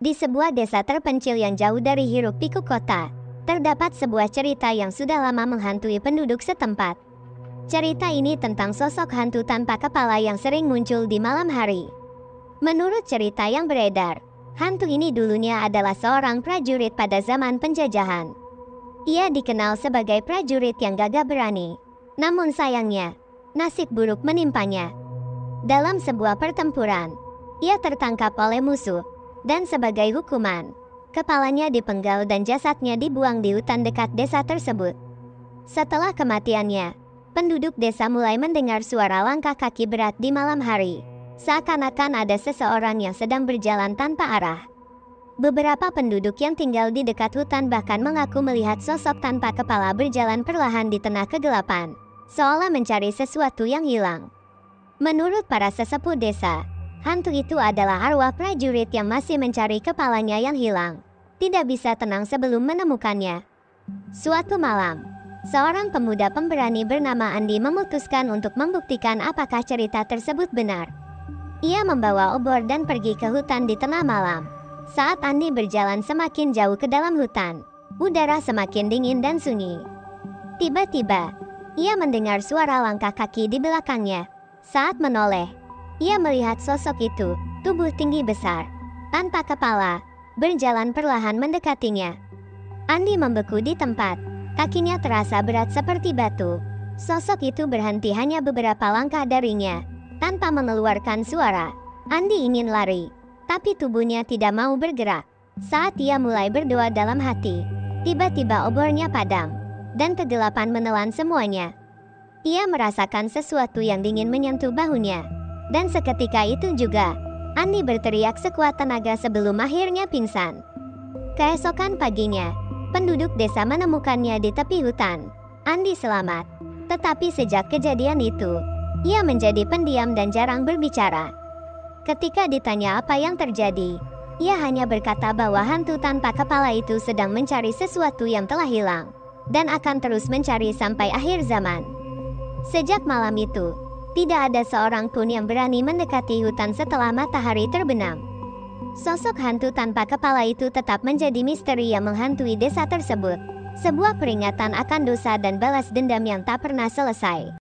Di sebuah desa terpencil yang jauh dari hiruk-pikuk kota, terdapat sebuah cerita yang sudah lama menghantui penduduk setempat. Cerita ini tentang sosok hantu tanpa kepala yang sering muncul di malam hari. Menurut cerita yang beredar, hantu ini dulunya adalah seorang prajurit pada zaman penjajahan. Ia dikenal sebagai prajurit yang gagah berani. Namun sayangnya, nasib buruk menimpanya. Dalam sebuah pertempuran, ia tertangkap oleh musuh. Dan sebagai hukuman, kepalanya dipenggal dan jasadnya dibuang di hutan dekat desa tersebut. Setelah kematiannya, penduduk desa mulai mendengar suara langkah kaki berat di malam hari. Seakan-akan ada seseorang yang sedang berjalan tanpa arah. Beberapa penduduk yang tinggal di dekat hutan bahkan mengaku melihat sosok tanpa kepala berjalan perlahan di tengah kegelapan, seolah mencari sesuatu yang hilang. Menurut para sesepuh desa, hantu itu adalah arwah prajurit yang masih mencari kepalanya yang hilang. Tidak bisa tenang sebelum menemukannya. Suatu malam, seorang pemuda pemberani bernama Andi memutuskan untuk membuktikan apakah cerita tersebut benar. Ia membawa obor dan pergi ke hutan di tengah malam. Saat Andi berjalan semakin jauh ke dalam hutan, udara semakin dingin dan sunyi. Tiba-tiba, ia mendengar suara langkah kaki di belakangnya. Saat menoleh, ia melihat sosok itu, tubuh tinggi besar, tanpa kepala, berjalan perlahan mendekatinya. Andi membeku di tempat, kakinya terasa berat seperti batu. Sosok itu berhenti hanya beberapa langkah darinya, tanpa mengeluarkan suara. Andi ingin lari, tapi tubuhnya tidak mau bergerak. Saat ia mulai berdoa dalam hati, tiba-tiba obornya padam, dan kegelapan menelan semuanya. Ia merasakan sesuatu yang dingin menyentuh bahunya. Dan seketika itu juga, Andi berteriak sekuat tenaga sebelum akhirnya pingsan. Keesokan paginya, penduduk desa menemukannya di tepi hutan. Andi selamat, tetapi sejak kejadian itu, ia menjadi pendiam dan jarang berbicara. Ketika ditanya apa yang terjadi, ia hanya berkata bahwa hantu tanpa kepala itu sedang mencari sesuatu yang telah hilang, dan akan terus mencari sampai akhir zaman. Sejak malam itu, tidak ada seorang pun yang berani mendekati hutan setelah matahari terbenam. Sosok hantu tanpa kepala itu tetap menjadi misteri yang menghantui desa tersebut. Sebuah peringatan akan dosa dan balas dendam yang tak pernah selesai.